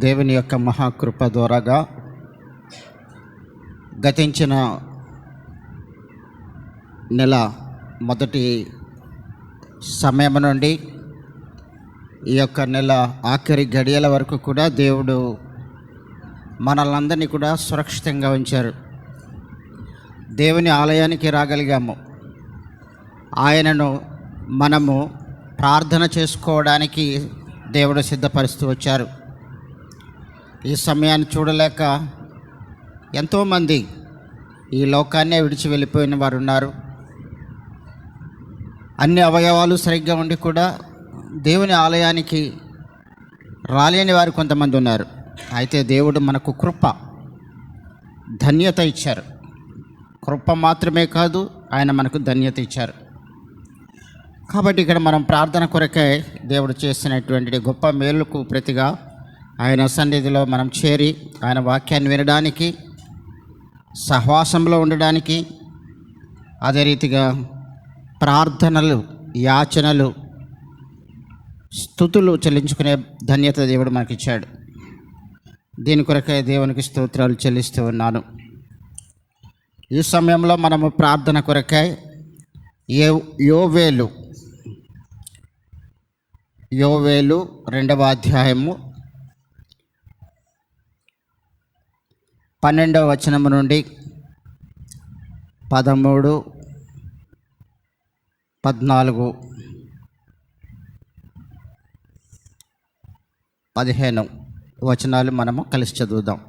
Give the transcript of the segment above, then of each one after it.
దేవుని యొక్క మహాకృప ద్వారాగా గతించిన నెల మొదటి సమయం నుండి ఈ యొక్క నెల ఆఖరి గడియల వరకు కూడా దేవుడు మనల్ని కూడా సురక్షితంగా ఉంచారు. దేవుని ఆలయానికి రాగలిగాము. ఆయనను మనము ప్రార్థన చేసుకోవడానికి దేవుడు సిద్ధపరుస్తూ వచ్చారు. ఈ సమయాన్ని చూడలేక ఎంతోమంది ఈ లోకాన్నే విడిచి వెళ్ళిపోయిన వారు ఉన్నారు. అన్ని అవయవాలు సరిగ్గా ఉండి కూడా దేవుని ఆలయానికి రాలేని వారు కొంతమంది ఉన్నారు. అయితే దేవుడు మనకు కృప, ధన్యత ఇచ్చారు. కృప మాత్రమే కాదు, ఆయన మనకు ధన్యత ఇచ్చారు. కాబట్టి ఇక్కడ మనం ప్రార్థన కొరకై దేవుడు చేసినటువంటి గొప్ప మేలుకు ప్రతిగా ఆయన సన్నిధిలో మనం చేరి ఆయన వాక్యాన్ని వినడానికి, సహవాసంలో ఉండడానికి, అదే రీతిగా ప్రార్థనలు, యాచనలు, స్తుతులు చెల్లించుకునే ధన్యత దేవుడు మనకి ఇచ్చాడు. దీని కొరకై దేవునికి స్తోత్రాలు చెల్లిస్తూ ఉన్నాను. ఈ సమయంలో మనము ప్రార్థన కొరకై యోవేలు 2వ అధ్యాయము 12వ వచనము నుండి 13, 14, 15 వచనాలు మనము కలిసి చదువుదాం.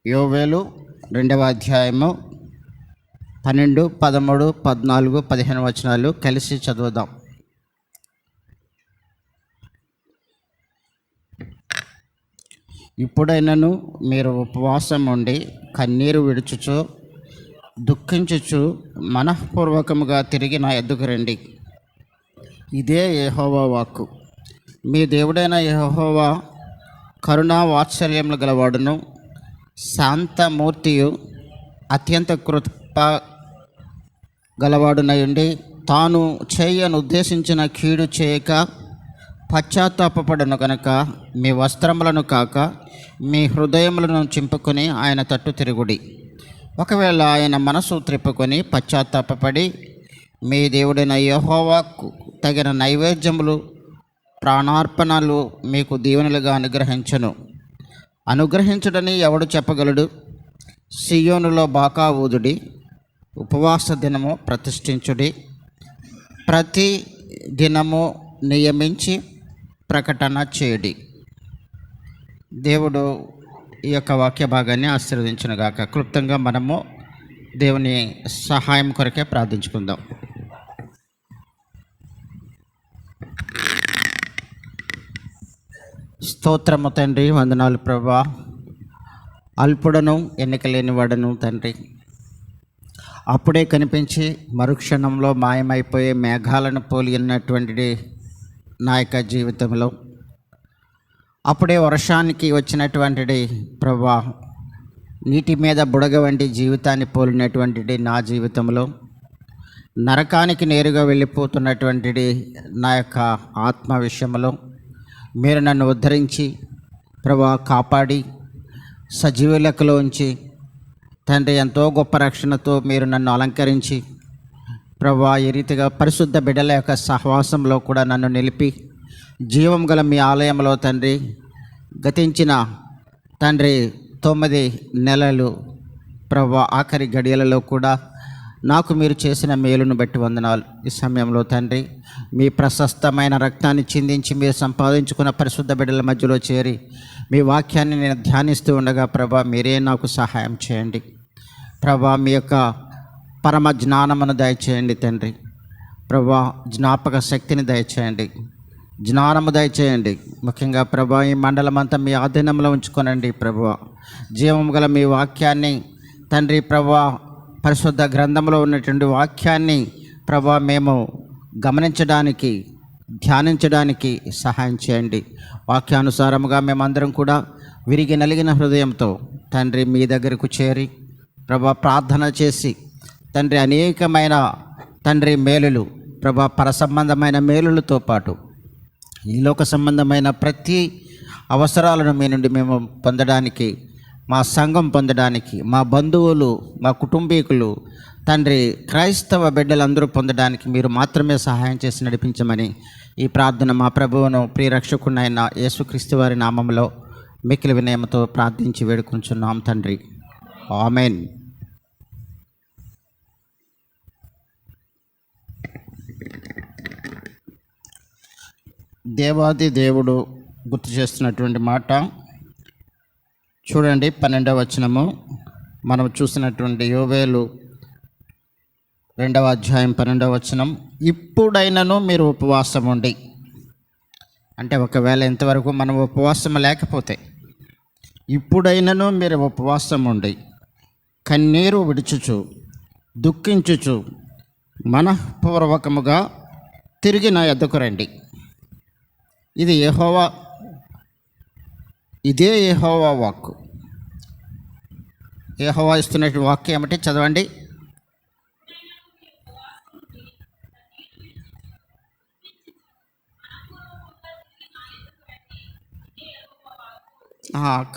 యోవేలు 2వ అధ్యాయము 12, 13, 14, 15 వచనాలు కలిసి చదువుదాం. ఇప్పుడైనను మీరు ఉపవాసం ఉండి కన్నీరు విడుచుచు దుఃఖించుచు మనఃపూర్వకముగా తిరిగి నా ఎద్దుకు రండి. ఇదే యెహోవా వాక్కు. మీ దేవుడైన యెహోవా కరుణా వాత్సల్యములు గలవాడును, శాంతమూర్తియు, అత్యంత కృప గలవాడునయుండి తాను చేయను ఉద్దేశించిన కీడు చేయక పశ్చాత్తాపపడను కనుక మీ వస్త్రములను కాక మీ హృదయములను చింపుకొని ఆయన తట్టు తిరుగుడి. ఒకవేళ ఆయన మనసు త్రిప్పుకొని పశ్చాత్తాపపడి మీ దేవుడైన యెహోవాకు తగిన నైవేద్యములు, ప్రాణార్పణలు మీకు దీవెనలుగా అనుగ్రహించుడని ఎవడు చెప్పగలడు? సియోనులో బాకా ఊదుడి, ఉపవాస దినము ప్రతిష్ఠించుడి, ప్రతి దినము నియమించి ప్రకటన చేయడి. దేవుడు ఈ యొక్క వాక్య భాగాన్ని ఆశీర్వదించునుగాక. క్లుప్తంగా మనము దేవుని సహాయం కొరకే ప్రార్థించుకుందాం. స్తోత్రము తండ్రి, వందనాలు ప్రభువా. అల్పుడను ఎన్నికలేని వాడను తండ్రి, అప్పుడే కనిపించి మరుక్షణంలో మాయమైపోయే మేఘాలను పోలి ఉన్నటువంటి నా యొక్క జీవితంలో, అప్పుడే వర్షానికి వచ్చినటువంటి ప్రభువా, నీటి మీద బుడగ వంటి జీవితాన్ని పోలినటువంటి నా జీవితంలో, నరకానికి నేరుగా వెళ్ళిపోతున్నటువంటి నా యొక్క ఆత్మ విషయంలో మీరు నన్ను ఉద్ధరించి ప్రభువా కాపాడి సజీవ లెక్కలో ఉంచి తండ్రి ఎంతో గొప్ప రక్షణతో మీరు నన్ను అలంకరించి ప్రభువా ఈ రీతిగా పరిశుద్ధ బిడ్డల యొక్క సహవాసంలో కూడా నన్ను నిలిపి జీవం గల మీ ఆలయంలో తండ్రి గతించిన తండ్రి 9 నెలలు ప్రభువా ఆఖరి గడియలలో కూడా నాకు మీరు చేసిన మేలును బట్టి వందనాలు. ఈ సమయంలో తండ్రి మీ ప్రశస్తమైన రక్తాన్ని చిందించి మీరు సంపాదించుకున్న పరిశుద్ధ బిడ్డల మధ్యలో చేరి మీ వాక్యాన్ని నేను ధ్యానిస్తూ ఉండగా ప్రభా మీరే నాకు సహాయం చేయండి. ప్రభా మీ యొక్క పరమ జ్ఞానమును దయచేయండి తండ్రి. ప్రభా జ్ఞాపక శక్తిని దయచేయండి, జ్ఞానము దయచేయండి. ముఖ్యంగా ప్రభా ఈ మండలం అంతా మీ ఆధీనంలో ఉంచుకోనండి. ప్రభువా జీవము గల మీ వాక్యాన్ని తండ్రి ప్రభువా పరిశుద్ధ గ్రంథంలో ఉన్నటువంటి వాక్యాన్ని ప్రభువా మేము గమనించడానికి, ధ్యానించడానికి సహాయం చేయండి. వాక్యానుసారముగా మేమందరం కూడా విరిగి నలిగిన హృదయంతో తండ్రి మీ దగ్గరకు చేరి ప్రభువా ప్రార్థన చేసి తండ్రి అనేకమైన తండ్రి మేలులు ప్రభా పర సంబంధమైన మేలులతో పాటు ఈ లోక సంబంధమైన ప్రతి అవసరాలను మీ నుండి మేము పొందడానికి, మా సంఘం పొందడానికి, మా బంధువులు, మా కుటుంబీకులు, తండ్రి క్రైస్తవ బిడ్డలందరూ పొందడానికి మీరు మాత్రమే సహాయం చేసి నడిపించమని ఈ ప్రార్థన మా ప్రభువును ప్రియరక్షకునైన యేసుక్రీస్తు వారి నామంలో మిక్కిలి వినయముతో ప్రార్థించి వేడుకుంటున్నాం తండ్రి. ఆమేన్. దేవాది దేవుడు గుర్తు చేస్తున్నటువంటి మాట చూడండి. 12వ వచనము మనం చూసినటువంటి యోవేలు 2వ అధ్యాయం 12వ వచనం. ఇప్పుడైనను మీరు ఉపవాసం ఉండి, అంటే ఒకవేళ ఇంతవరకు మనం ఉపవాసం లేకపోతే ఇప్పుడైనను మీరు ఉపవాసం ఉండి కన్నీరు విడుచుచు దుఃఖించుచు మనఃపూర్వకముగా తిరిగి నా యొద్దకు రండి. ఇదే యెహోవా వాక్కు. యెహోవా ఇస్తున్నటువంటి వాక్యం ఏమిటి? చదవండి.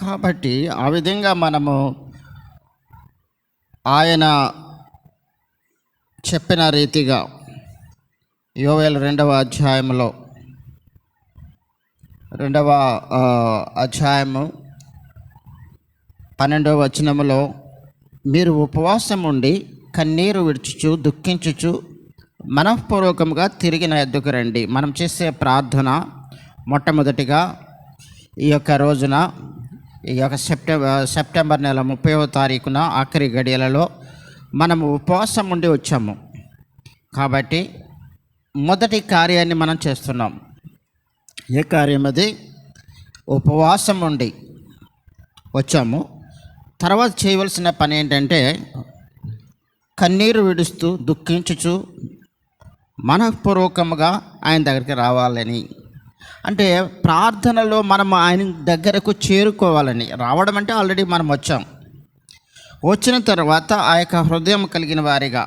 కాబట్టి ఆ విధంగా మనము ఆయన చెప్పిన రీతిగా యోవేలు 2వ అధ్యాయంలో 2వ అధ్యాయము 12వ వచనములో మీరు ఉపవాసం ఉండి కన్నీరు విడుచుచు దుఃఖించుచు మనఃపూర్వకంగా తిరిగి నా యొద్దకు రండి. మనం చేసే ప్రార్థన మొట్టమొదటిగా ఈ యొక్క రోజున, ఈ యొక్క సెప్టెంబర్ నెల 30వ తారీఖున ఆఖరి గడియలలో మనము ఉపవాసం ఉండి వచ్చాము. కాబట్టి మొదటి కార్యాన్ని మనం చేస్తున్నాం. ఏ కార్యం అది? ఉపవాసం ఉండి వచ్చాము. తర్వాత చేయవలసిన పని ఏంటంటే కన్నీరు విడుస్తూ దుఃఖించుచు మనఃపూర్వకంగా ఆయన దగ్గరికి రావాలని, అంటే ప్రార్థనలో మనం ఆయన దగ్గరకు చేరుకోవాలని. రావడం అంటే ఆల్రెడీ మనం వచ్చాం. వచ్చిన తర్వాత ఆ యొక్క హృదయం కలిగిన వారిగా,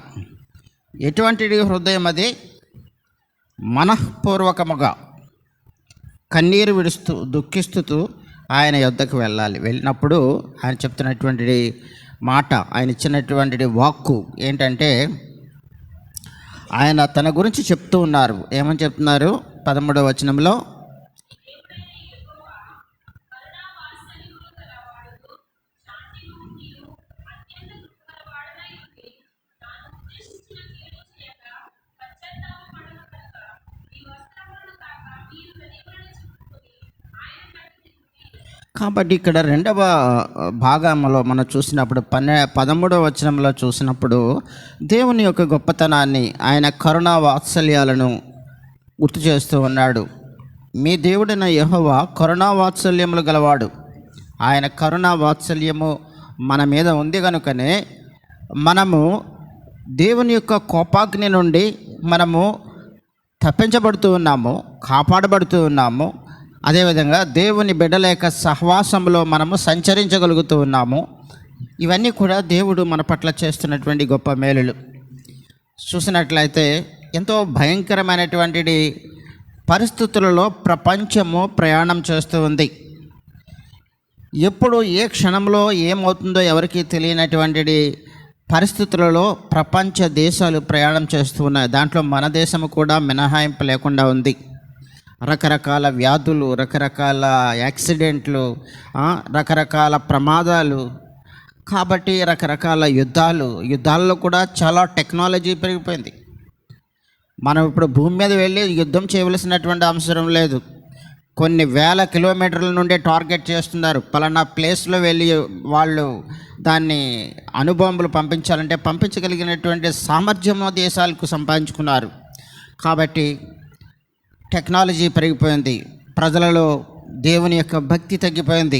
ఎటువంటి హృదయం అది? మనఃపూర్వకముగా కన్నీరు విడుస్తూ దుఃఖిస్తూ ఆయన యొద్దకు వెళ్ళాలి. వెళ్ళినప్పుడు ఆయన చెప్తున్నటువంటి మాట, ఆయన ఇచ్చినటువంటి వాక్కు ఏంటంటే, ఆయన తన గురించి చెప్తూ ఉన్నారు. ఏమని చెప్తున్నారు? 13వ వచనంలో, కాబట్టి ఇక్కడ 2వ భాగంలో మనం చూసినప్పుడు 13వ వచనంలో చూసినప్పుడు దేవుని యొక్క గొప్పతనాన్ని, ఆయన కరుణా వాత్సల్యాలను గుర్తు చేస్తూ ఉన్నాడు. మీ దేవుడైన యెహోవా కరుణా వాత్సల్యములు గలవాడు. ఆయన కరుణా వాత్సల్యము మన మీద ఉంది కనుకనే మనము దేవుని యొక్క కోపాగ్ని నుండి మనము తప్పించబడుతూ ఉన్నాము, కాపాడబడుతూ ఉన్నాము. అదేవిధంగా దేవుని బిడ్డల యొక్క సహవాసంలో మనము సంచరించగలుగుతూ ఉన్నాము. ఇవన్నీ కూడా దేవుడు మన పట్ల చేస్తున్నటువంటి గొప్ప మేలులు. చూసినట్లయితే ఎంతో భయంకరమైనటువంటి పరిస్థితులలో ప్రపంచము ప్రయాణం చేస్తూ ఉంది. ఎప్పుడు ఏ క్షణంలో ఏమవుతుందో ఎవరికీ తెలియనటువంటి పరిస్థితులలో ప్రపంచ దేశాలు ప్రయాణం చేస్తూ ఉన్నాయి. దాంట్లో మన దేశము కూడా మినహాయింపు లేకుండా ఉంది. రకరకాల వ్యాధులు, రకరకాల యాక్సిడెంట్లు, రకరకాల ప్రమాదాలు, కాబట్టి రకరకాల యుద్ధాల్లో కూడా చాలా టెక్నాలజీ పెరిగిపోయింది. మనం ఇప్పుడు భూమి మీద వెళ్ళి యుద్ధం చేయవలసినటువంటి అవసరం లేదు. కొన్ని వేల కిలోమీటర్ల నుండే టార్గెట్ చేస్తున్నారు. పలానా ప్లేస్లో వెళ్ళి వాళ్ళు దాన్ని అణుబాంబులు పంపించాలంటే పంపించగలిగినటువంటి సామర్థ్యం దేశాలకు సంపాదించుకున్నారు. కాబట్టి టెక్నాలజీ పెరిగిపోయింది. ప్రజలలో దేవుని యొక్క భక్తి తగ్గిపోయింది,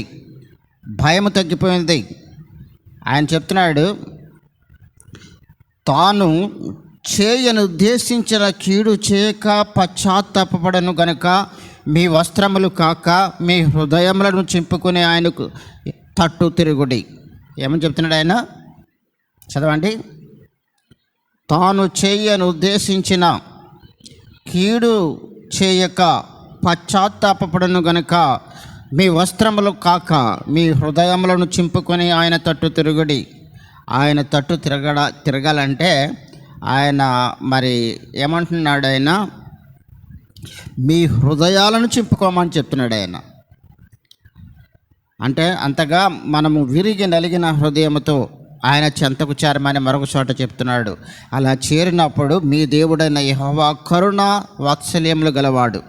భయము తగ్గిపోయింది. ఆయన చెప్తున్నాడు, తాను చేయను ఉద్దేశించిన కీడు చేయక పశ్చాత్తాపపడను గనుక మీ వస్త్రములు కాక మీ హృదయములను చింపుకుని ఆయనకు తట్టు తిరుగుడి. ఏమని చెప్తున్నాడు ఆయన? చదవండి. తాను చేయను ఉద్దేశించిన కీడు చేయక పశ్చాత్తాపపడను గనుక మీ వస్త్రములు కాక మీ హృదయములను చింపుకొని ఆయన తట్టు తిరుగుడి. ఆయన తట్టు తిరగాలంటే ఆయన మరి ఏమంటున్నాడు? ఆయన మీ హృదయాలను చింపుకోమని చెప్తున్నాడు. ఆయన అంటే అంతగా మనము విరిగి నలిగిన హృదయముతో ఆయన చెంతకు చేరమని మరొక చోట చెప్తున్నాడు. అలా చేరినప్పుడు మీ దేవుడైన యెహోవా కరుణ వాత్సల్యములు గలవాడు,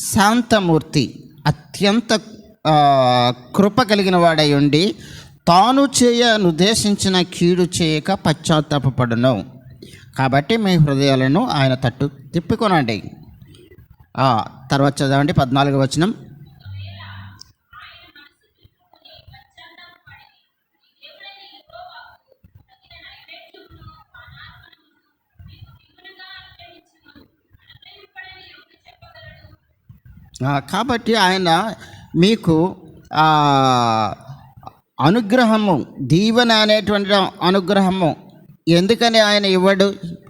శాంతమూర్తి, అత్యంత కృప కలిగిన వాడై ఉండి తాను చేయనుద్దేశించిన కీడు చేయక పశ్చాత్తాపపడును. కాబట్టి మీ హృదయాలను ఆయన తట్టు తిప్పుకొనండి. తర్వాత చదవండి 14వ వచనం. కాబట్టి ఆయన మీకు అనుగ్రహము, దీవెన అనేటువంటి అనుగ్రహము ఎందుకని ఆయన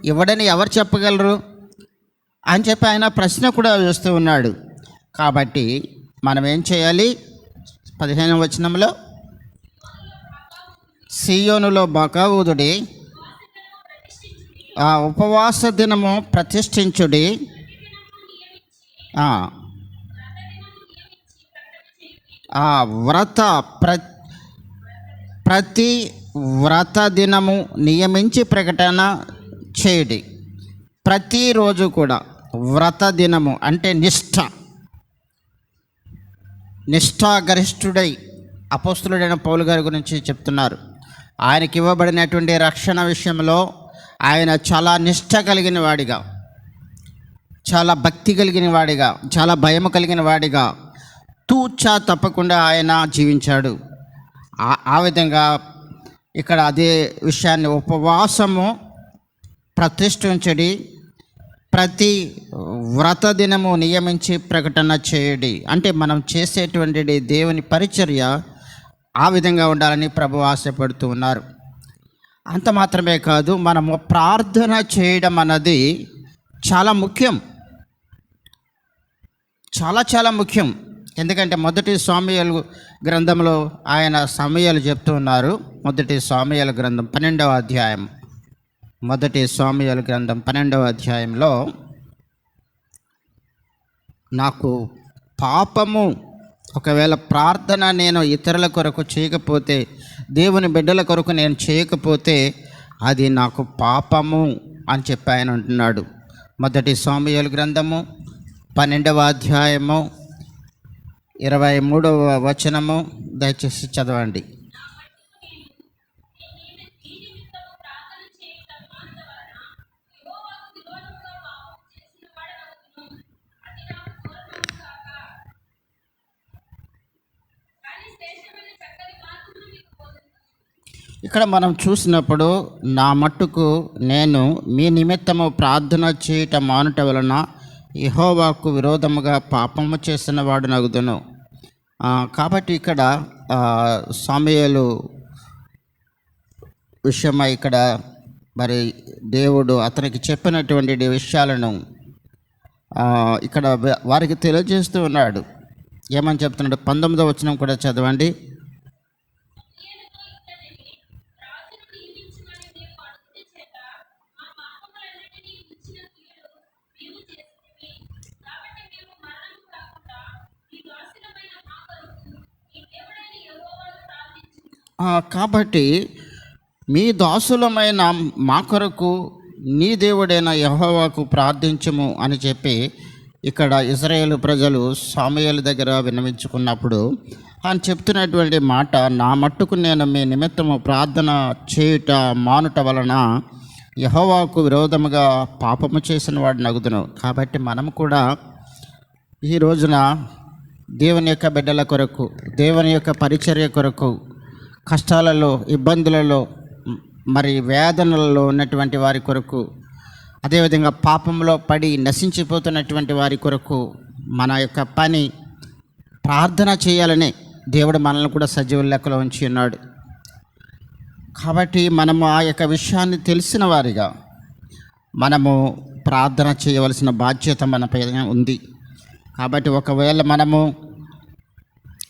ఇవ్వడని ఎవరు చెప్పగలరు అని చెప్పి ఆయన ప్రశ్న కూడా వేస్తూ ఉన్నాడు. కాబట్టి మనం ఏం చేయాలి? 15వ వచనంలో, సీయోనులో బాకా ఊదుడి, ఉపవాస దినము ప్రతిష్ఠించుడి, ప్రతి వ్రత దినము నియమించి ప్రకటన చేయడి. ప్రతిరోజు కూడా వ్రత దినము అంటే నిష్ఠాగరిష్ఠుడై అపోస్తులుడైన పౌలు గారి గురించి చెప్తున్నారు. ఆయనకి ఇవ్వబడినటువంటి రక్షణ విషయంలో ఆయన చాలా నిష్ఠ కలిగిన వాడిగా, చాలా భక్తి కలిగిన వాడిగా, చాలా భయం కలిగిన వాడిగా తూచా తప్పకుండా ఆయన జీవించాడు. ఆ విధంగా ఇక్కడ అదే విషయాన్ని ఉపవాసము ప్రతిష్ఠించడి, ప్రతి వ్రత దినము నియమించి ప్రకటన చేయడి. అంటే మనం చేసేటువంటి దేవుని పరిచర్య ఆ విధంగా ఉండాలని ప్రభు ఆశపడుతూ ఉన్నారు. అంత మాత్రమే కాదు, మనము ప్రార్థన చేయడం అన్నది చాలా ముఖ్యం, చాలా ముఖ్యం. ఎందుకంటే మొదటి సమూయేలు గ్రంథంలో ఆయన సమూయేలు చెప్తూ ఉన్నారు. మొదటి సమూయేలు గ్రంథం 12వ అధ్యాయం, మొదటి సమూయేలు గ్రంథం 12వ అధ్యాయంలో, నాకు పాపము, ఒకవేళ ప్రార్థన నేను ఇతరుల కొరకు చేయకపోతే, దేవుని బిడ్డల కొరకు నేను చేయకపోతే అది నాకు పాపము అని చెప్పి ఆయన అంటున్నాడు. మొదటి సమూయేలు గ్రంథము 12వ అధ్యాయము 23వ వచనము దయచేసి చదవండి. ఇక్కడ మనం చూసినప్పుడు, నా మట్టుకు నేను మీ నిమిత్తము ప్రార్థన చేయటం మానుట వలన యెహోవాకు విరోధముగా పాపము చేసిన వాడు నగుదును. కాబట్టి ఇక్కడ సమూయేలు విషయమై ఇక్కడ మరి దేవుడు అతనికి చెప్పినటువంటి విషయాలను ఇక్కడ వారికి తెలియజేస్తూ ఉన్నాడు. ఏమని చెప్తున్నాడు? 19వ వచనం కూడా చదవండి. కాబట్టి మీ దాసులమైన మా కొరకు నీ దేవుడైన యెహోవాకు ప్రార్థించుము అని చెప్పి ఇక్కడ ఇశ్రాయేలు ప్రజలు సమూయేలు దగ్గర విన్నవించుకున్నప్పుడు ఆయన చెప్తున్నటువంటి మాట, నా మట్టుకు నేను మీ నిమిత్తము ప్రార్థన చేయుట మానుట వలన యెహోవాకు విరోధముగా పాపము చేసిన వాడు నగుదును. కాబట్టి మనం కూడా ఈ రోజున దేవుని యొక్క బిడ్డల కొరకు, దేవుని యొక్క పరిచర్య కొరకు, కష్టాలలో, ఇబ్బందులలో, మరి వేదనలలో ఉన్నటువంటి వారి కొరకు, అదేవిధంగా పాపంలో పడి నశించిపోతున్నటువంటి వారి కొరకు మన యొక్క పని ప్రార్థన చేయాలనే దేవుడు మనల్ని కూడా సజీవుల లెక్కలో ఉంచి ఉన్నాడు. కాబట్టి మనము ఆ యొక్క విషయాన్ని తెలిసిన వారిగా మనము ప్రార్థన చేయవలసిన బాధ్యత మనపై ఉంది. కాబట్టి ఒకవేళ మనము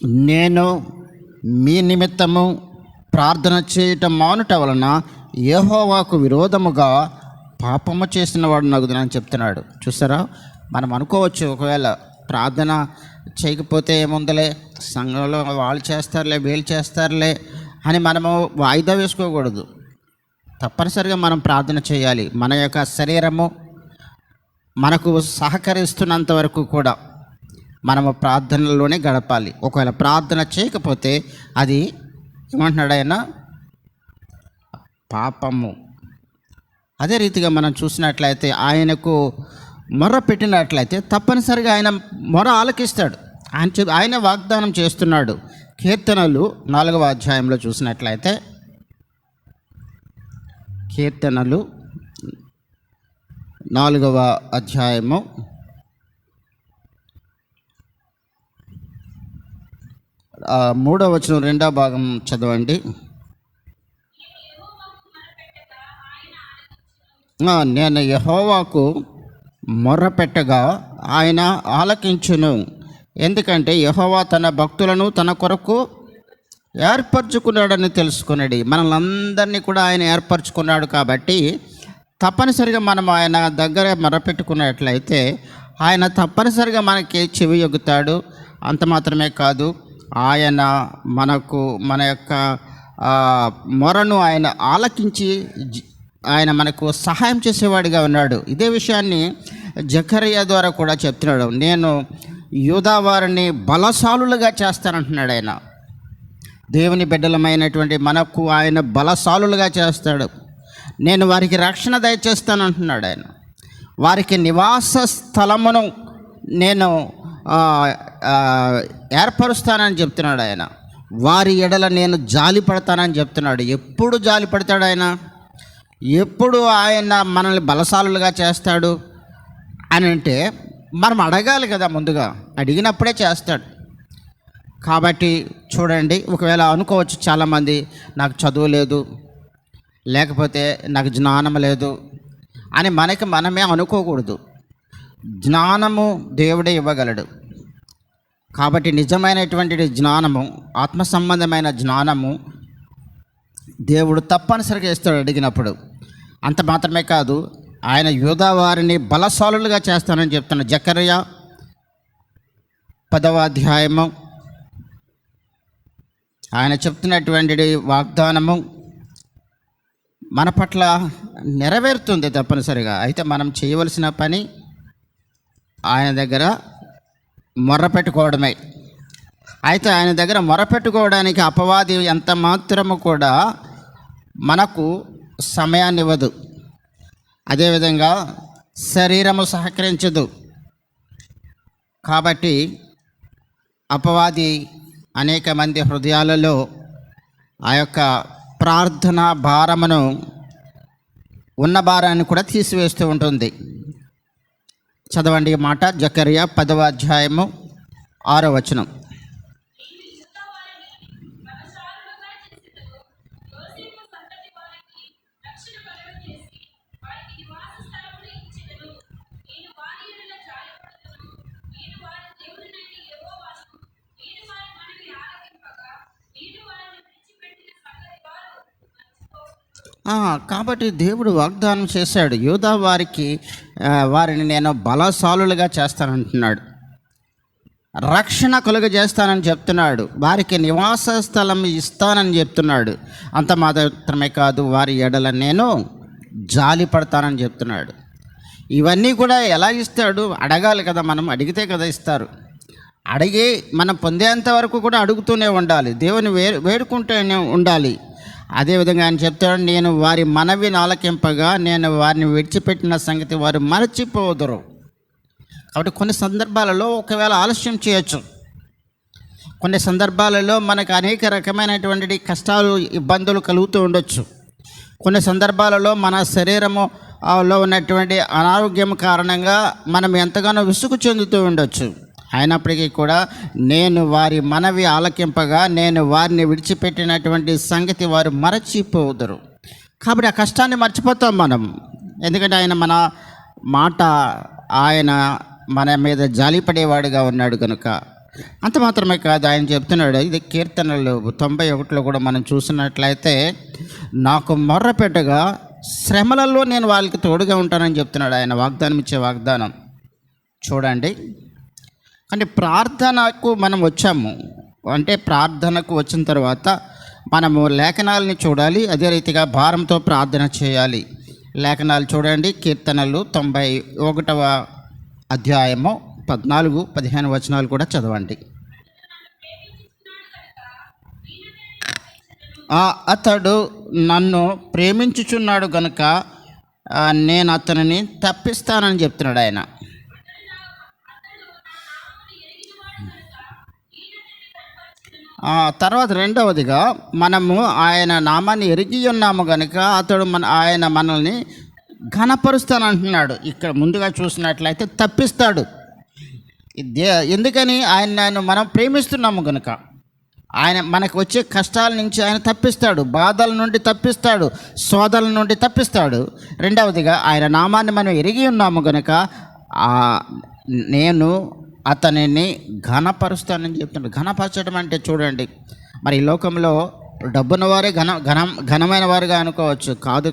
నేను మీ నిమిత్తము ప్రార్థన చేయటం మానుట వలన యెహోవాకు విరోధముగా పాపము చేసిన వాడు నగుదునని చెప్తున్నాడు. చూసారా, మనం అనుకోవచ్చు ఒకవేళ ప్రార్థన చేయకపోతే ఏముందలే, సంఘంలో వాళ్ళు చేస్తారులే వీళ్ళు చేస్తారులే అని మనము వాయిదా వేసుకోకూడదు. తప్పనిసరిగా మనం ప్రార్థన చేయాలి. మన యొక్క శరీరము మనకు సహకరిస్తున్నంత వరకు కూడా మనము ప్రార్థనలోనే గడపాలి. ఒకవేళ ప్రార్థన చేయకపోతే అది ఏమంటున్నాడు ఆయన, పాపము. అదే రీతిగా మనం చూసినట్లయితే ఆయనకు మొర్ర పెట్టినట్లయితే తప్పనిసరిగా ఆయన మొర ఆలకిస్తాడు. ఆయన వాగ్దానం చేస్తున్నాడు. కీర్తనలు 4వ అధ్యాయంలో చూసినట్లయితే, కీర్తనలు 4వ అధ్యాయము 3వ వచనం 2వ భాగం చదవండి. నేను యెహోవాకు మొర్రపెట్టగా ఆయన ఆలకించును. ఎందుకంటే యెహోవా తన భక్తులను తన కొరకు ఏర్పరచుకున్నాడని తెలుసుకున్నాడు. మనల్ని కూడా ఆయన ఏర్పరచుకున్నాడు. కాబట్టి తప్పనిసరిగా మనం ఆయన దగ్గర మొర్రపెట్టుకున్నట్లయితే ఆయన తప్పనిసరిగా మనకి చెవి యొగ్గుతాడు. అంత మాత్రమే కాదు, ఆయన మన యొక్క మొరను ఆయన ఆలకించి ఆయన మనకు సహాయం చేసేవాడిగా ఉన్నాడు. ఇదే విషయాన్ని జకరియా ద్వారా కూడా చెప్తున్నాడు. నేను యూదా వారిని బలశాలులుగా చేస్తానంటున్నాడు. ఆయన దేవుని బిడ్డలమైనటువంటి మనకు ఆయన బలశాలులుగా చేస్తాడు. నేను వారికి రక్షణ దయచేస్తానంటున్నాడు. ఆయన వారికి నివాస స్థలమును నేను ఏర్పరుస్తానని చెప్తున్నాడు. ఆయన వారి ఎడల నేను జాలి పడతానని చెప్తున్నాడు. ఎప్పుడు జాలి పడతాడు ఆయన? ఎప్పుడు ఆయన మనల్ని బలశాలులుగా చేస్తాడు అని అంటే మనం అడగాలి కదా, ముందుగా అడిగినప్పుడే చేస్తాడు. కాబట్టి చూడండి, ఒకవేళ అనుకోవచ్చు చాలామంది, నాకు చదువు లేదు, లేకపోతే నాకు జ్ఞానం లేదు అని మనమే అనుకోకూడదు. జ్ఞానము దేవుడే ఇవ్వగలడు. కాబట్టి నిజమైనటువంటి జ్ఞానము, ఆత్మ సంబంధమైన జ్ఞానము దేవుడు తప్పనిసరిగా ఇస్తాడు అడిగినప్పుడు. అంత మాత్రమే కాదు, ఆయన యూదా వారిని బలశాలులుగా చేస్తానని చెప్తున్న జకరియా 10వ అధ్యాయము ఆయన చెప్తున్నటువంటి వాగ్దానము మన పట్ల నెరవేరుతుంది తప్పనిసరిగా. అయితే మనం చేయవలసిన పని ఆయన దగ్గర మొర్రపెట్టుకోవడమే. అయితే ఆయన దగ్గర మొరపెట్టుకోవడానికి అపవాది ఎంత మాత్రము కూడా మనకు సమయాన్ని ఇవ్వదు. అదేవిధంగా శరీరము సహకరించదు. కాబట్టి అపవాది అనేక మంది హృదయాలలో ఆ యొక్క ప్రార్థన భారమును, ఉన్న భారాన్ని కూడా తీసివేస్తూ ఉంటుంది. చదవండి ఈ మాట, జకరియా 10వ అధ్యాయము 6వ వచనం. కాబట్టి దేవుడు వాగ్దానం చేశాడు, యూదా వారిని నేను బలశాలులుగా చేస్తానంటున్నాడు, రక్షణ కలుగజేస్తానని చెప్తున్నాడు, వారికి నివాస స్థలం ఇస్తానని చెప్తున్నాడు. అంత మాత్రమే కాదు, వారి ఎడల నేను జాలి పడతానని చెప్తున్నాడు. ఇవన్నీ కూడా ఎలా ఇస్తాడు? అడగాలి కదా, మనం అడిగితే కదా ఇస్తారు. అడిగి మనం పొందేంత వరకు కూడా అడుగుతూనే ఉండాలి, దేవుని వేడుకుంటూనే ఉండాలి. అదేవిధంగా ఆయన చెప్తాడు, నేను వారి మనవిని ఆలకింపగా నేను వారిని విడిచిపెట్టిన సంగతి వారు మరచిపోదురు. కాబట్టి కొన్ని సందర్భాలలో ఒకవేళ ఆలస్యం చేయొచ్చు. కొన్ని సందర్భాలలో మనకు అనేక రకమైనటువంటి కష్టాలు, ఇబ్బందులు కలుగుతూ ఉండొచ్చు. కొన్ని సందర్భాలలో మన శరీరములో ఉన్నటువంటి అనారోగ్యం కారణంగా మనం ఎంతగానో విసుగు చెందుతూ ఉండొచ్చు. అయినప్పటికీ కూడా నేను వారి మనవి ఆలకింపగా నేను వారిని విడిచిపెట్టినటువంటి సంగతి వారు మరచిపోదురు. కాబట్టి ఆ కష్టాన్ని మర్చిపోతాం మనం. ఎందుకంటే ఆయన మన మాట, ఆయన మన మీద జాలిపడేవాడుగా ఉన్నాడు కనుక అంత మాత్రమే కాదు, ఆయన చెప్తున్నాడు, ఇది కీర్తనలు 91లో కూడా మనం చూసినట్లయితే, నాకు మొర్ర పెట్టగా శ్రమలలో నేను వాళ్ళకి తోడుగా ఉంటానని చెప్తున్నాడు. ఆయన వాగ్దానం ఇచ్చే వాగ్దానం చూడండి. అంటే ప్రార్థనకు మనం వచ్చాము అంటే, ప్రార్థనకు వచ్చిన తర్వాత మనము లేఖనాలని చూడాలి, అదే రీతిగా భారంతో ప్రార్థన చేయాలి. లేఖనాలు చూడండి, కీర్తనలు 91వ అధ్యాయము 14-15 వచనాలు కూడా చదవండి. అతడు నన్ను ప్రేమించుచున్నాడు గనుక నేను అతనిని తప్పిస్తానని చెప్తున్నాడు ఆయన. తర్వాత రెండవదిగా, మనము ఆయన నామాన్ని ఎరిగి ఉన్నాము కనుక ఆయన మనల్ని ఘనపరుస్తానంటున్నాడు. ఇక్కడ ముందుగా చూసినట్లయితే తప్పిస్తాడు. ఎందుకని? ఆయన మనం ప్రేమిస్తున్నాము కనుక ఆయన మనకు వచ్చే కష్టాల నుంచి ఆయన తప్పిస్తాడు, బాధల నుండి తప్పిస్తాడు, శోధల నుండి తప్పిస్తాడు. రెండవదిగా, ఆయన నామాన్ని మనం ఎరిగి ఉన్నాము కనుక నేను అతనిని ఘనపరుస్తానని చెప్తున్నాడు. ఘనపరచడం అంటే చూడండి, మరి ఈ లోకంలో డబ్బున్న వారే ఘనమైన వారుగా అనుకోవచ్చు. కాదు,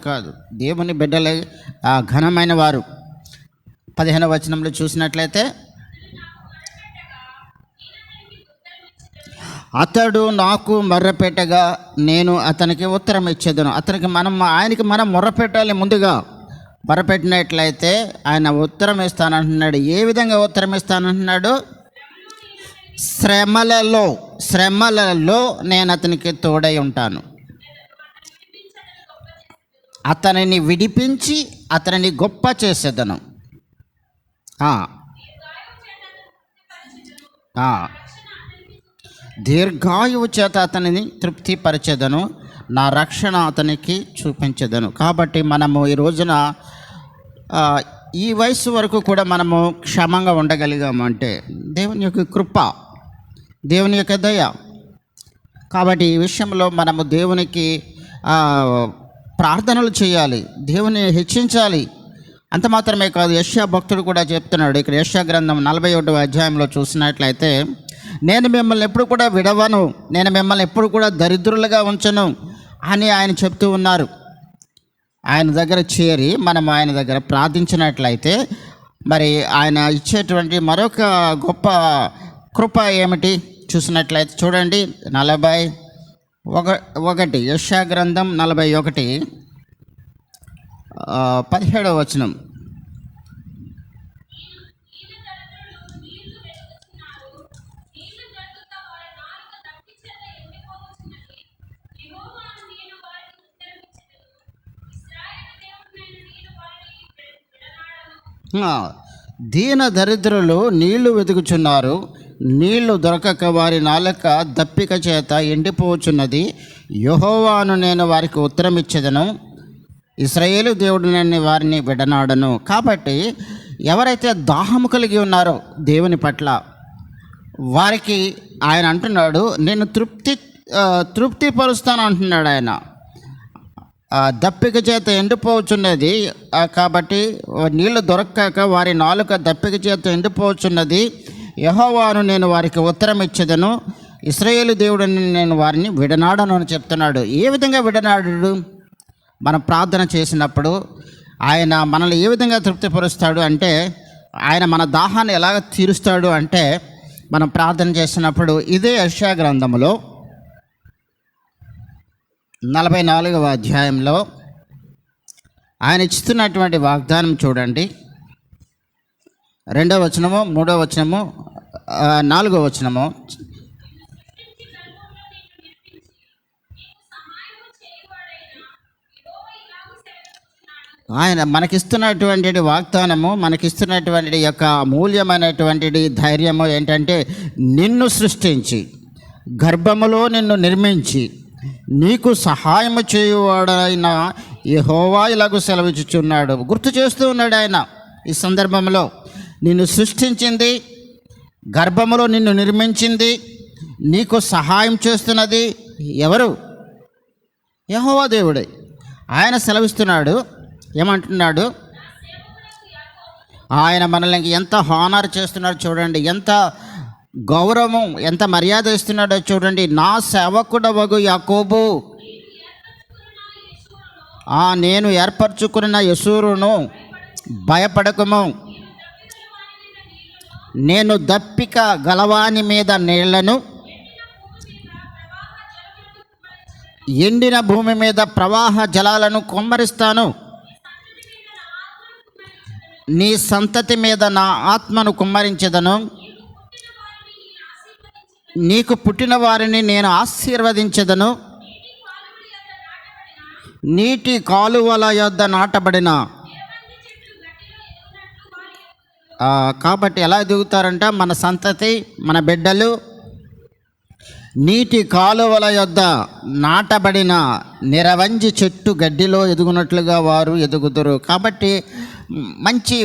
దేవుని బిడ్డలే ఘనమైన వారు. 15వ వచనంలో చూసినట్లయితే, అతడు నాకు మొర్రపెట్టగా నేను అతనికి ఉత్తరం ఇచ్చేదను. ఆయనకి మనం మొర్రపెట్టాలి. ముందుగా మొర్రపెట్టినట్లయితే ఆయన ఉత్తరం ఇస్తానంటున్నాడు. ఏ విధంగా ఉత్తరం ఇస్తానంటున్నాడు? శ్రమలలో నేను అతనికి తోడై ఉంటాను, అతనిని విడిపించి అతనిని గొప్ప చేసేదను, దీర్ఘాయువు చేత అతనిని తృప్తిపరచెదను, నా రక్షణ అతనికి చూపించెదను. కాబట్టి మనము ఈ రోజున ఈ వయసు వరకు కూడా మనము క్షేమంగా ఉండగలిగామంటే దేవుని యొక్క కృప, దేవుని యొక్క దయ. కాబట్టి ఈ విషయంలో మనము దేవునికి ప్రార్థనలు చేయాలి, దేవుని హెచ్చించాలి. అంత మాత్రమే కాదు, యెషయా భక్తుడు కూడా చెప్తున్నాడు. ఇక్కడ యెషయా గ్రంథం 41వ అధ్యాయంలో చూసినట్లయితే, నేను మిమ్మల్ని ఎప్పుడు కూడా విడవను, నేను మిమ్మల్ని ఎప్పుడు కూడా దరిద్రులుగా ఉంచను అని ఆయన చెప్తూ ఉన్నారు. ఆయన దగ్గర చేరి మనం ఆయన దగ్గర ప్రార్థించినట్లయితే, మరి ఆయన ఇచ్చేటువంటి మరొక గొప్ప కృప ఏమిటి చూసినట్లయితే చూడండి, 41 యెషయా గ్రంథం 41 17వ వచనం. దీన దరిద్రులు నీళ్లు వెతుకుచున్నారు, నీళ్లు దొరకక వారి నాలుక దప్పిక చేత ఎండిపోవచ్చున్నది. యెహోవాను నేను వారికి ఉత్తరం ఇచ్చేదను, ఇశ్రాయేలు దేవుడు నేను వారిని విడనాడను. కాబట్టి ఎవరైతే దాహము కలిగి ఉన్నారో దేవుని పట్ల, వారికి ఆయన అంటున్నాడు, నేను తృప్తిపరుస్తాను అంటున్నాడు ఆయన. దప్పిక చేత ఎండిపోవచ్చున్నది, కాబట్టి నీళ్లు దొరకక వారి నాలుక దప్పిక చేత ఎండిపోవచ్చున్నది. యెహోవాను నేను వారికి ఉత్తరం ఇచ్చేదను, ఇశ్రాయేలు దేవుడిని నేను వారిని విడనాడను అని చెప్తున్నాడు. ఏ విధంగా విడనాడు? మనం ప్రార్థన చేసినప్పుడు ఆయన మనల్ని ఏ విధంగా తృప్తిపరుస్తాడు అంటే, ఆయన మన దాహాన్ని ఎలాగ తీరుస్తాడు అంటే, మనం ప్రార్థన చేసినప్పుడు ఇదే యెషయా గ్రంథంలో 44వ అధ్యాయంలో ఆయన ఇస్తున్నటువంటి వాగ్దానం చూడండి. 2వ వచనము, 3వ వచనము, 4వ వచనము. ఆయన మనకిస్తున్నటువంటి వాగ్దానము, మనకిస్తున్నటువంటి యొక్క మూల్యమైనటువంటి ధైర్యము ఏంటంటే, నిన్ను సృష్టించి గర్భములో నిన్ను నిర్మించి నీకు సహాయము చేయువాడైన యెహోవా ఇలాగూ సెలవిచ్చుచున్నాడు. గుర్తు చేస్తూ ఉన్నాడు ఆయన ఈ సందర్భంలో. నిన్ను సృష్టించింది, గర్భములో నిన్ను నిర్మించింది, నీకు సహాయం చేస్తున్నది ఎవరు? యెహోవా దేవుడే. ఆయన సెలవిస్తున్నాడు. ఏమంటున్నాడు? ఆయన మనల్ని ఎంత హానర్ చేస్తున్నాడు చూడండి, ఎంత గౌరవం ఎంత మర్యాద ఇస్తున్నాడో చూడండి. నా సేవకుడవగు యాకోబు, నేను ఏర్పరచుకున్న యెషూరును భయపడకము. నేను దప్పిక గలవాని మీద నీళ్లను, ఎండిన భూమి మీద ప్రవాహ జలాలను కుమ్మరిస్తాను. నీ సంతతి మీద నా ఆత్మను కుమ్మరించెదను. నీకు పుట్టిన వారిని నేను ఆశీర్వదించెదను. నీటి కాలువల యొద్ద నాటబడిన. కాబట్టి ఎలా ఎదుగుతారంట? మన సంతతి, మన బిడ్డలు నీటి కాలువల యొద్ద నాటబడిన నిరవంజి చెట్టు గడ్డిలో ఎదుగునట్లుగా వారు ఎదుగుదురు. కాబట్టి మంచి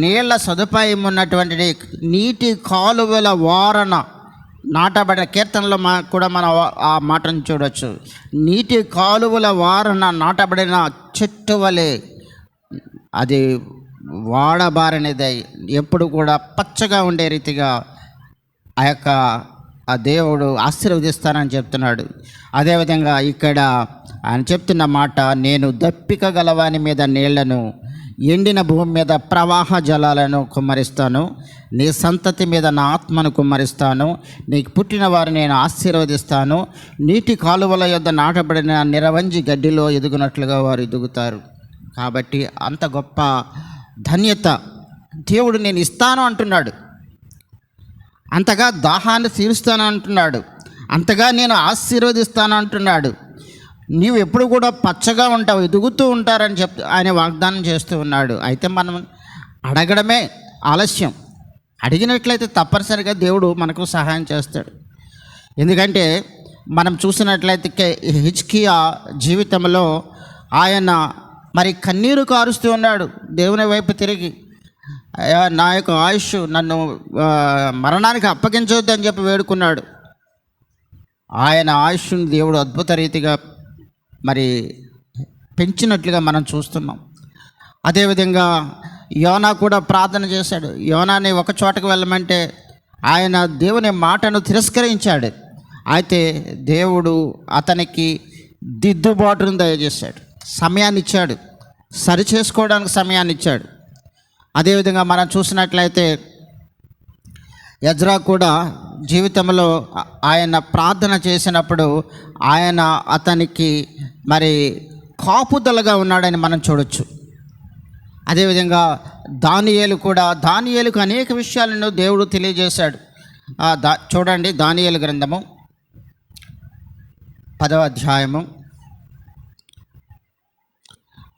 నీళ్ల సదుపాయం ఉన్నటువంటి నీటి కాలువల వారన నాటబడిన, కీర్తనలో కూడా మనం ఆ మాటను చూడవచ్చు. నీటి కాలువల వారన నాటబడిన చెట్టు వలె అది వాడబారనిది, ఎప్పుడు కూడా పచ్చగా ఉండే రీతిగా ఆ దేవుడు ఆశీర్వదిస్తానని చెప్తున్నాడు. అదేవిధంగా ఇక్కడ ఆయన చెప్తున్న మాట, నేను దప్పిక గలవాని మీద నీళ్లను, ఎండిన భూమి మీద ప్రవాహ జలాలను కుమ్మరిస్తాను. నీ సంతతి మీద నా ఆత్మను కుమ్మరిస్తాను. నీకు పుట్టిన వారు నేను ఆశీర్వదిస్తాను. నీటి కాలువల యొద్ద నాటబడిన నిరవంజి గడ్డిలో ఎదుగునట్లుగా వారు ఎదుగుతారు. కాబట్టి అంత గొప్ప ధన్యత దేవుడు నేను ఇస్తాను అంటున్నాడు. అంతగా దాహాన్ని తీరుస్తాను అంటున్నాడు. అంతగా నేను ఆశీర్వదిస్తాను అంటున్నాడు. నీవు ఎప్పుడు కూడా పచ్చగా ఉంటావు, ఎదుగుతూ ఉంటారని ఆయన వాగ్దానం చేస్తూ ఉన్నాడు. అయితే మనం అడగడమే ఆలస్యం. అడిగినట్లయితే తప్పనిసరిగా దేవుడు మనకు సహాయం చేస్తాడు. ఎందుకంటే మనం చూసినట్లయితే హిజ్కియా జీవితంలో ఆయన మరి కన్నీరు కారుస్తూ ఉన్నాడు దేవుని వైపు తిరిగి. నా యొక్క ఆయుష్ నన్ను మరణానికి అప్పగించవద్దు అని చెప్పి వేడుకున్నాడు. ఆయన ఆయుష్ని దేవుడు అద్భుత రీతిగా మరి పెంచినట్లుగా మనం చూస్తున్నాం. అదేవిధంగా యోనా కూడా ప్రార్థన చేశాడు. యోనాని ఒక చోటకు వెళ్ళమంటే ఆయన దేవుని మాటను తిరస్కరించాడు. అయితే దేవుడు అతనికి దిద్దుబాటును దయచేశాడు, సమయాన్ని ఇచ్చాడు, సరి చేసుకోవడానికి సమయాన్ని ఇచ్చాడు. అదేవిధంగా మనం చూసినట్లయితే ఎజ్రా కూడా జీవితంలో ఆయన ప్రార్థన చేసినప్పుడు ఆయన అతనికి మరి కాపుదలగా ఉన్నాడని మనం చూడొచ్చు. అదేవిధంగా దానియేలుకు అనేక విషయాలను దేవుడు తెలియజేశాడు. చూడండి, దానియేలు గ్రంథము 10వ అధ్యాయము.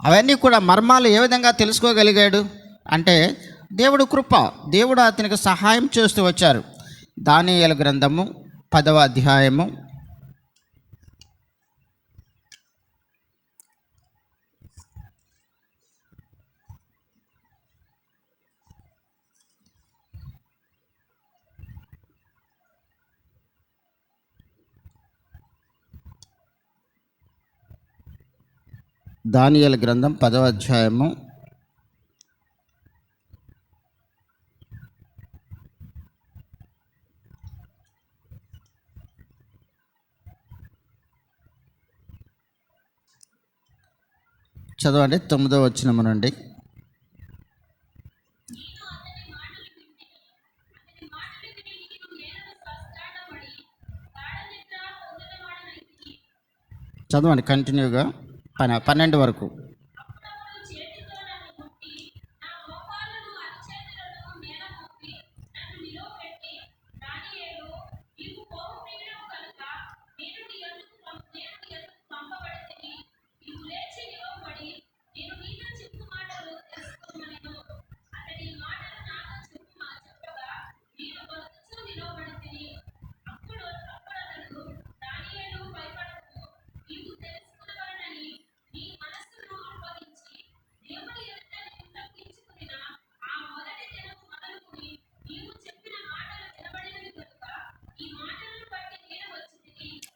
అవన్నీ కూడా మర్మాలు ఏ విధంగా తెలుసుకోగలిగాడు అంటే దేవుడు కృప, దేవుడు అతనికి సహాయం చేస్తూ వచ్చారు. దానియేలు గ్రంథము 10వ అధ్యాయము. దానియేలు గ్రంథం 10వ అధ్యాయము. చదవండి 9వ వచనము నుండి. చదవండి కంటిన్యూగా 12 వరకు.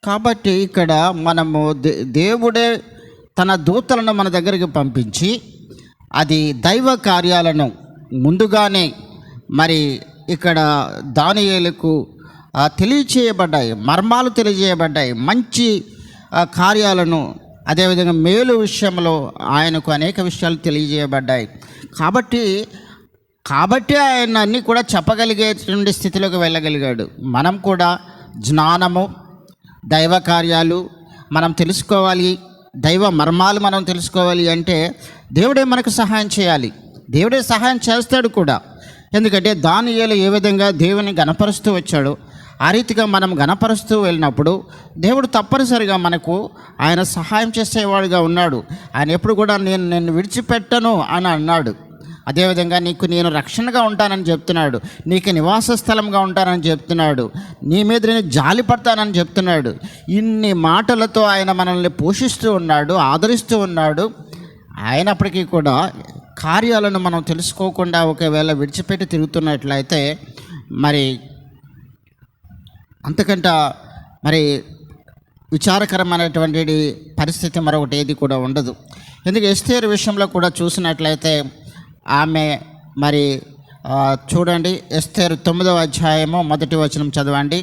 కాబట్టి ఇక్కడ మనము దేవుడే తన దూతలను మన దగ్గరికి పంపించి అది దైవ కార్యాలను ముందుగానే మరి ఇక్కడ దానియేలుకు తెలియచేయబడ్డాయి, మర్మాలు తెలియజేయబడ్డాయి, మంచి కార్యాలను, అదేవిధంగా మేలు విషయంలో ఆయనకు అనేక విషయాలు తెలియజేయబడ్డాయి. కాబట్టి ఆయన అన్నీ కూడా చెప్పగలిగేటువంటి స్థితిలోకి వెళ్ళగలిగాడు. మనం కూడా జ్ఞానము, దైవ కార్యాలు మనం తెలుసుకోవాలి, దైవ మర్మాలు మనం తెలుసుకోవాలి అంటే దేవుడే మనకు సహాయం చేయాలి. దేవుడే సహాయం చేస్తాడు కూడా. ఎందుకంటే దానియేలు ఏ విధంగా దేవుని గణపరుస్తూ వచ్చాడో ఆ రీతిగా మనం గణపరుస్తూ వెళ్ళినప్పుడు దేవుడు తప్పనిసరిగా మనకు ఆయన సహాయం చేసేవాడుగా ఉన్నాడు. ఆయన ఎప్పుడు కూడా నేను విడిచిపెట్టను అని అన్నాడు. అదేవిధంగా నీకు నేను రక్షణగా ఉంటానని చెప్తున్నాడు, నీకు నివాస స్థలంగా ఉంటానని చెప్తున్నాడు, నీ మీద నేను జాలి పడతానని చెప్తున్నాడు. ఇన్ని మాటలతో ఆయన మనల్ని పోషిస్తూ ఉన్నాడు, ఆదరిస్తూ ఉన్నాడు. అయినప్పటికీ కూడా కార్యాలను మనం తెలుసుకోకుండా ఒకవేళ విడిచిపెట్టి తిరుగుతున్నట్లయితే మరి అంతకంటే మరి విచారకరమైనటువంటి పరిస్థితి మరొకటి ఏది కూడా ఉండదు. ఎందుకు ఎస్తేరు విషయంలో కూడా చూసినట్లయితే ఆమె మరి చూడండి, ఎస్తేరు 9వ అధ్యాయము 1వ వచనం చదవండి.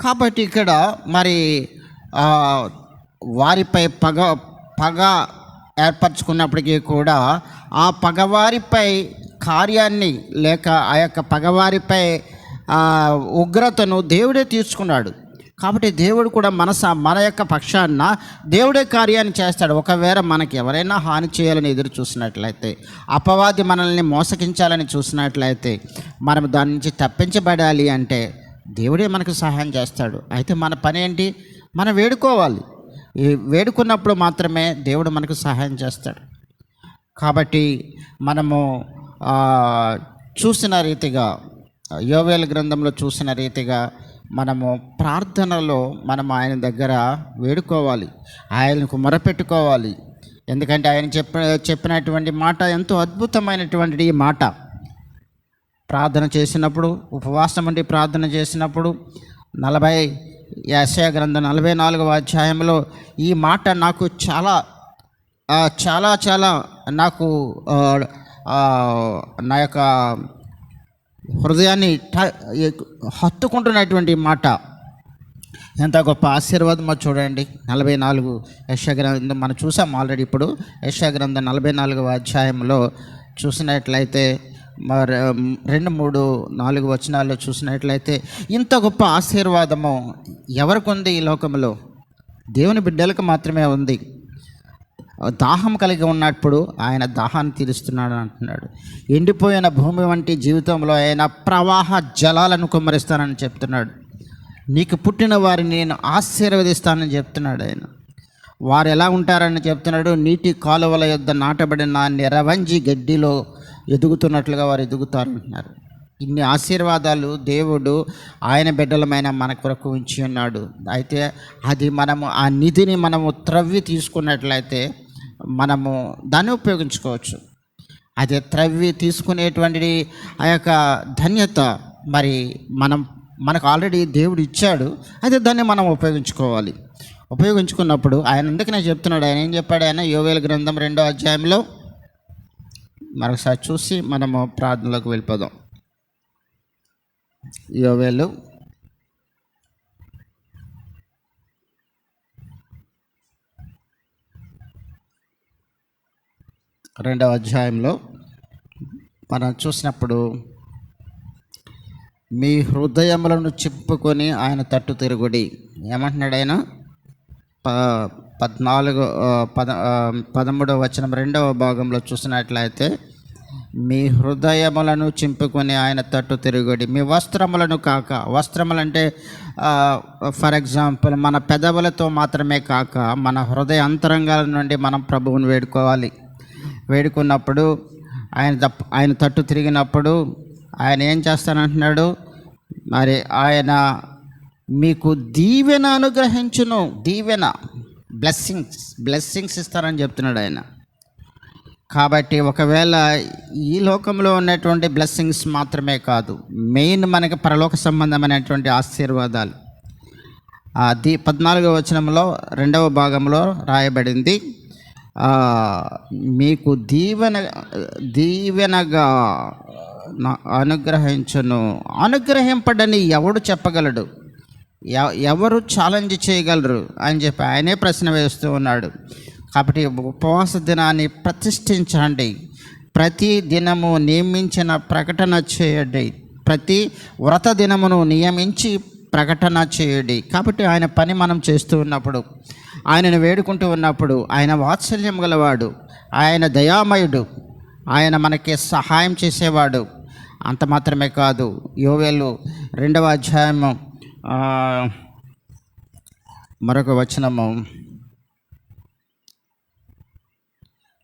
కాబట్టి ఇక్కడ మరి వారిపై పగ ఏర్పరచుకున్నప్పటికీ కూడా ఆ పగవారిపై కార్యాన్ని లేక ఆ యొక్క పగవారిపై ఉగ్రతను దేవుడే తీర్చుకున్నాడు. కాబట్టి దేవుడు కూడా మన యొక్క పక్షాన దేవుడే కార్యాన్ని చేస్తాడు. ఒకవేళ మనకి ఎవరైనా హాని చేయాలని ఎదురు చూసినట్లయితే, అపవాది మనల్ని మోసగించాలని చూసినట్లయితే, మనం దాని నుంచి తప్పించబడాలి అంటే దేవుడే మనకు సహాయం చేస్తాడు. అయితే మన పని ఏంటి? మనం వేడుకోవాలి. వేడుకున్నప్పుడు మాత్రమే దేవుడు మనకు సహాయం చేస్తాడు. కాబట్టి మనము చూసిన రీతిగా, యోవేలు గ్రంథంలో చూసిన రీతిగా మనము ప్రార్థనలో మనం ఆయన దగ్గర వేడుకోవాలి, ఆయనకు మొరపెట్టుకోవాలి. ఎందుకంటే ఆయన చెప్పినటువంటి మాట ఎంతో అద్భుతమైనటువంటి ఈ మాట. ప్రార్థన చేసినప్పుడు, ఉపవాసం ఉండి ప్రార్థన చేసినప్పుడు, యెషయా గ్రంథం 44వ అధ్యాయంలో ఈ మాట నాకు చాలా చాలా చాలా నాకు నా యొక్క హృదయాన్ని హత్తుకుంటున్నటువంటి మాట. ఎంత గొప్ప ఆశీర్వాదమో చూడండి. 44 యెషయా గ్రంథం మనం చూసాం ఆల్రెడీ. ఇప్పుడు యెషయా గ్రంథం 44వ అధ్యాయంలో చూసినట్లయితే 2, 3, 4 వచనాల్లో చూసినట్లయితే ఇంత గొప్ప ఆశీర్వాదము ఎవరికి ఉంది ఈ లోకంలో? దేవుని బిడ్డలకు మాత్రమే ఉంది. దాహం కలిగి ఉన్నప్పుడు ఆయన దాహాన్ని తీరుస్తున్నాడు అంటున్నాడు. ఎండిపోయిన భూమి వంటి జీవితంలో ఆయన ప్రవాహ జలాలను కుమ్మరిస్తానని చెప్తున్నాడు. నీకు పుట్టిన వారిని నేను ఆశీర్వదిస్తానని చెప్తున్నాడు ఆయన. వారు ఎలా ఉంటారని చెప్తున్నాడు? నీటి కాలువల యొద్ద నాటబడిన నిరవంజి గడ్డిలో ఎదుగుతున్నట్లుగా వారు ఎదుగుతారంటున్నారు. ఇన్ని ఆశీర్వాదాలు దేవుడు ఆయన బిడ్డలమైన మన కొరకు ఉంచి ఉన్నాడు. అయితే అది మనము ఆ నిధిని మనము త్రవ్వి తీసుకున్నట్లయితే మనము దాన్ని ఉపయోగించుకోవచ్చు. అదే త్రవ్వి తీసుకునేటువంటి ఆ యొక్క ధన్యత మరి మనకు ఆల్రెడీ దేవుడు ఇచ్చాడు. అయితే దాన్ని మనం ఉపయోగించుకోవాలి. ఉపయోగించుకున్నప్పుడు ఆయన అందుకనే చెప్తున్నాడు. ఆయన ఏం చెప్పాడు? ఆయన యోవేలు గ్రంథం 2వ అధ్యాయంలో మరొకసారి చూసి మనము ప్రార్థనలోకి వెళ్ళిపోదాం. యోవేలు 2వ అధ్యాయంలో మనం చూసినప్పుడు, మీ హృదయములను చింపుకొని ఆయన తట్టు తిరుగుడి. ఏమంటున్నాడు ఆయన? 13వ వచనం 2వ భాగంలో చూసినట్లయితే, మీ హృదయములను చింపుకొని ఆయన తట్టు తిరుగుడి, మీ వస్త్రములను కాక. వస్త్రములంటే ఫర్ ఎగ్జాంపుల్ మన పెదవులతో మాత్రమే కాక మన హృదయ అంతరంగాల నుండి మనం ప్రభువుని వేడుకోవాలి. వేడుకున్నప్పుడు ఆయన తట్టు తిరిగినప్పుడు ఆయన ఏం చేస్తానంటున్నాడు? మరి ఆయన మీకు దీవెన అనుగ్రహించును. దీవెన, బ్లెస్సింగ్స్ ఇస్తారని చెప్తున్నాడు ఆయన. కాబట్టి ఒకవేళ ఈ లోకంలో ఉన్నటువంటి బ్లెస్సింగ్స్ మాత్రమే కాదు, మెయిన్ మనకి పరలోక సంబంధమైనటువంటి ఆశీర్వాదాలు. 14వ వచనంలో 2వ భాగంలో రాయబడింది, మీకు దీవెనగా అనుగ్రహించును. అనుగ్రహింపడని ఎవడు చెప్పగలడు? ఎవరు ఛాలెంజ్ చేయగలరు అని చెప్పి ఆయనే ప్రశ్న వేస్తూ ఉన్నాడు. కాబట్టి ఉపవాస దినాన్ని ప్రతిష్ఠించండి, ప్రతి దినము నియమించిన ప్రకటన చేయండి, ప్రతి వ్రత దినమును నియమించి ప్రకటన చేయండి. కాబట్టి ఆయన పని మనం చేస్తూ ఉన్నప్పుడు, ఆయనను వేడుకుంటూ ఉన్నప్పుడు, ఆయన వాత్సల్యం గలవాడు, ఆయన దయామయుడు, ఆయన మనకి సహాయం చేసేవాడు. అంత మాత్రమే కాదు, యోవేలు 2వ అధ్యాయము మరొక వచనము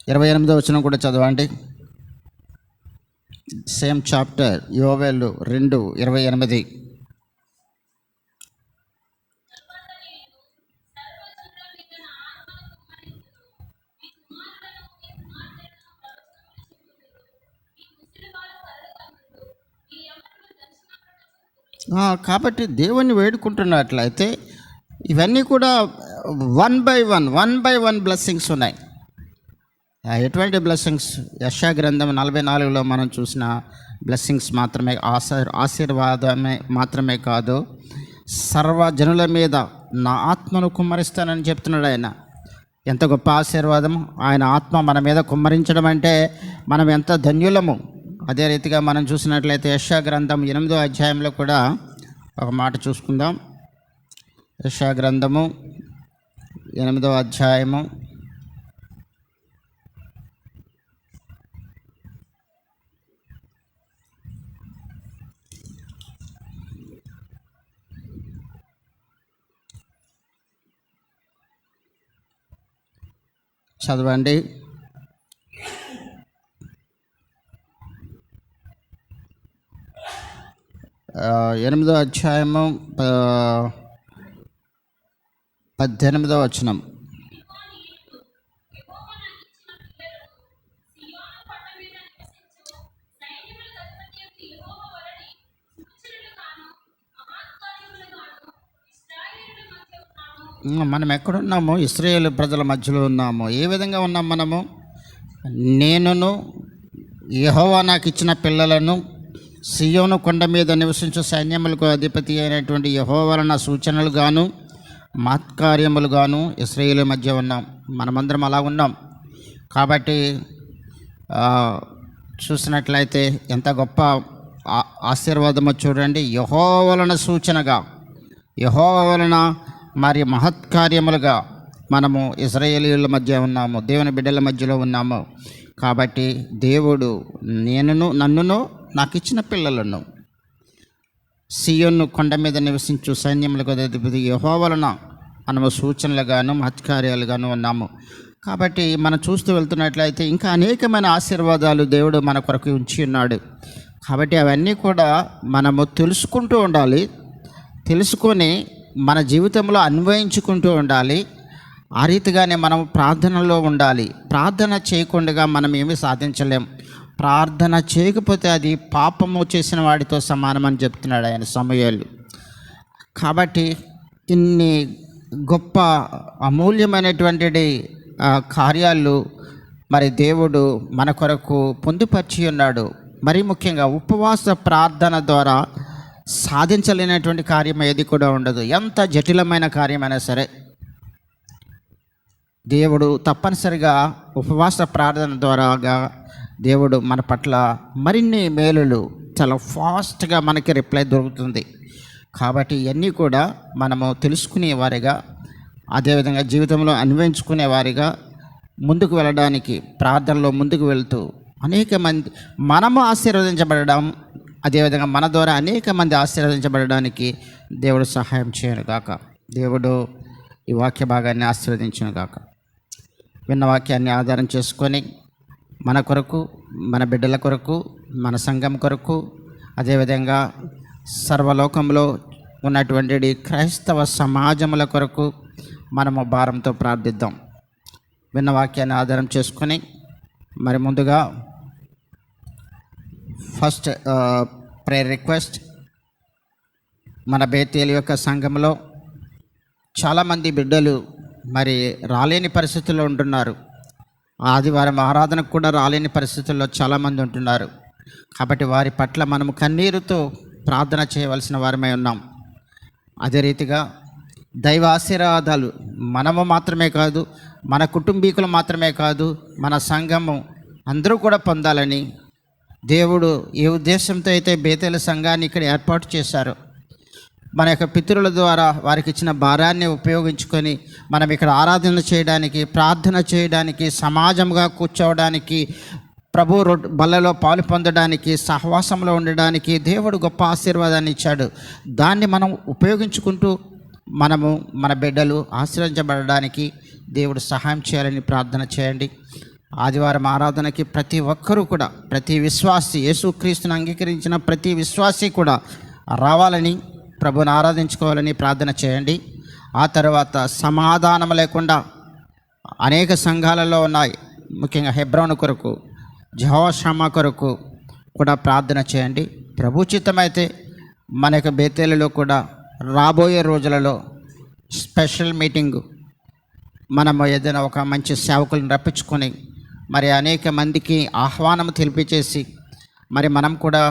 28వ వచనం కూడా చదవండి. సేమ్ చాప్టర్, యోవేలు 2:28. కాబట్టి దేవుణ్ణి వేడుకుంటున్నట్లయితే ఇవన్నీ కూడా వన్ బై వన్ బ్లెస్సింగ్స్ ఉన్నాయి. ఎటువంటి బ్లెస్సింగ్స్? యెషయా గ్రంథం 44లో మనం చూసిన బ్లెస్సింగ్స్ మాత్రమే, ఆశీర్వాదమే మాత్రమే కాదు, సర్వజనుల మీద నా ఆత్మను కుమ్మరిస్తానని చెప్తున్నాడు ఆయన. ఎంత గొప్ప ఆశీర్వాదం! ఆయన ఆత్మ మన మీద కుమ్మరించడం అంటే మనం ఎంత ధన్యులము. అదే రీతిగా మనం చూసినట్లయితే యెషయా గ్రంథం 8వ అధ్యాయంలో కూడా ఒక మాట చూసుకుందాం. యెషయా గ్రంథము 8వ అధ్యాయము 8వ అధ్యాయము 18వ వచనం. మనం ఎక్కడున్నాము? ఇశ్రాయేలు ప్రజల మధ్యలో ఉన్నాము. ఏ విధంగా ఉన్నాం మనము? నేనును యెహోవా నాకు ఇచ్చిన పిల్లలను, సియోను కొండ మీద నివసించు సైన్యములకు అధిపతి అయినటువంటి యెహోవా వలన సూచనలుగాను మహత్కార్యములుగాను ఇశ్రాయేలు మధ్య ఉన్నాం. మనమందరం అలా ఉన్నాం. కాబట్టి చూసినట్లయితే ఎంత గొప్ప ఆశీర్వాదమో చూడండి. యెహోవా వలన సూచనగా, యెహోవా వలన మరి మహత్కార్యములుగా మనము ఇశ్రాయేలీయుల మధ్య ఉన్నాము, దేవుని బిడ్డల మధ్యలో ఉన్నాము. కాబట్టి దేవుడు నన్నును నాకు ఇచ్చిన పిల్లలను, సియోను కొండ మీద నివసించు సైన్యములకు అధిపతి యెహోవా వలన మనము సూచనలుగాను మహత్కార్యాలుగాను ఉన్నాము. కాబట్టి మనం చూస్తూ వెళ్తున్నట్లయితే ఇంకా అనేకమైన ఆశీర్వాదాలు దేవుడు మన కొరకు ఉంచి ఉన్నాడు. కాబట్టి అవన్నీ కూడా మనము తెలుసుకుంటూ ఉండాలి, తెలుసుకొని మన జీవితంలో అన్వయించుకుంటూ ఉండాలి. ఆ రీతిగానే మనం ప్రార్థనలో ఉండాలి. ప్రార్థన చేయకుండా మనం ఏమీ సాధించలేం. ప్రార్థన చేయకపోతే అది పాపము చేసిన వాడితో సమానమని చెప్తున్నాడు ఆయన సమూయేలు. కాబట్టి ఇన్ని గొప్ప అమూల్యమైనటువంటి కార్యాలు మరి దేవుడు మన కొరకు పొందుపరిచి ఉన్నాడు. మరీ ముఖ్యంగా ఉపవాస ప్రార్థన ద్వారా సాధించలేనటువంటి కార్యం ఏది కూడా ఉండదు. ఎంత జటిలమైన కార్యమైనా సరే దేవుడు తప్పనిసరిగా ఉపవాస ప్రార్థన ద్వారాగా దేవుడు మన పట్ల మరిన్ని మేలులు చాలా ఫాస్ట్గా మనకి రిప్లై దొరుకుతుంది. కాబట్టి ఇవన్నీ కూడా మనము తెలుసుకునేవారిగా, అదేవిధంగా జీవితంలో అన్వయించుకునేవారిగా ముందుకు వెళ్ళడానికి, ప్రార్థనలో ముందుకు వెళ్తూ అనేక మంది మనము ఆశీర్వదించబడడం, అదేవిధంగా మన ద్వారా అనేక మంది ఆశీర్వదించబడడానికి దేవుడు సహాయం చేయను గాక. దేవుడు ఈ వాక్య భాగాన్ని ఆశీర్వదించును గాక. విన్న వాక్యాన్ని ఆధారం చేసుకొని మన కొరకు, మన బిడ్డల కొరకు, మన సంఘం కొరకు, అదేవిధంగా సర్వలోకంలో ఉన్నటువంటి క్రైస్తవ సమాజముల కొరకు మనము భారంతో ప్రార్థిద్దాం. విన్న వాక్యాన్ని ఆధారం చేసుకొని మరి ముందుగా ఫస్ట్ ప్రేయర్ రిక్వెస్ట్. మన బేతేలు యొక్క సంఘంలో చాలామంది బిడ్డలు మరి రాలేని పరిస్థితుల్లో ఉంటున్నారు. ఆదివారం ఆరాధనకు కూడా రాలేని పరిస్థితుల్లో చాలామంది ఉంటున్నారు. కాబట్టి వారి పట్ల మనము కన్నీరుతో ప్రార్థన చేయవలసిన వారమై ఉన్నాం. అదే రీతిగా దైవ ఆశీర్వాదాలు మనము మాత్రమే కాదు, మన కుటుంబీకులు మాత్రమే కాదు, మన సంఘము అందరూ కూడా పొందాలని దేవుడు ఏ ఉద్దేశంతో అయితే బేతేలు సంఘాన్ని ఇక్కడ ఏర్పాటు చేశారో, మన యొక్క పితరుల ద్వారా వారికి ఇచ్చిన భారాన్ని ఉపయోగించుకొని మనం ఇక్కడ ఆరాధన చేయడానికి, ప్రార్థన చేయడానికి, సమాజంగా కూర్చోవడానికి, ప్రభు బల్లలో పాలు పొందడానికి, సహవాసంలో ఉండడానికి దేవుడు గొప్ప ఆశీర్వాదాన్ని ఇచ్చాడు. దాన్ని మనం ఉపయోగించుకుంటూ మనము మన బిడ్డలు ఆశీర్వదించబడడానికి దేవుడు సహాయం చేయాలని ప్రార్థన చేయండి. ఆదివారం ఆరాధనకి ప్రతి ఒక్కరూ కూడా, ప్రతి విశ్వాసి, యేసుక్రీస్తుని అంగీకరించిన ప్రతి విశ్వాసి కూడా రావాలని, ప్రభుని ఆరాధించుకోవాలని ప్రార్థన చేయండి. ఆ తర్వాత సమాధానం లేకుండా అనేక సంఘాలలో ఉన్నాయి, ముఖ్యంగా హెబ్రోను కొరకు, యెహోవా కొరకు కూడా ప్రార్థన చేయండి. ప్రభు చిత్తమైతే మన యొక్క బేతేలులో కూడా రాబోయే రోజులలో స్పెషల్ మీటింగు మనము ఏదైనా ఒక మంచి సేవకులను రప్పించుకొని మరి అనేక మందికి ఆహ్వానం తెలిపిచేసి మరి మనం కూడా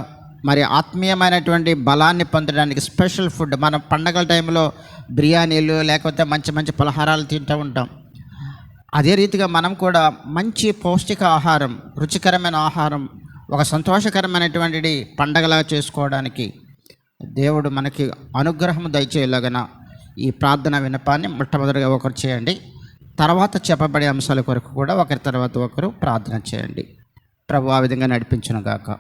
మరి ఆత్మీయమైనటువంటి బలాన్ని పొందడానికి స్పెషల్ ఫుడ్, మనం పండగల టైంలో బిర్యానీలు లేకపోతే మంచి మంచి పలహారాలు తింటూ ఉంటాం. అదే రీతిగా మనం కూడా మంచి పౌష్టిక ఆహారం, రుచికరమైన ఆహారం, ఒక సంతోషకరమైనటువంటి పండగలా చేసుకోవడానికి దేవుడు మనకి అనుగ్రహం దయచేయలాగన ఈ ప్రార్థన విన్నపాన్ని మొట్టమొదటిగా ఒకరు చేయండి. తర్వాత చెప్పబడే అంశాల కొరకు కూడా ఒకరి తర్వాత ఒకరు ప్రార్థన చేయండి. ప్రభు ఆ విధంగా నడిపించును గాక.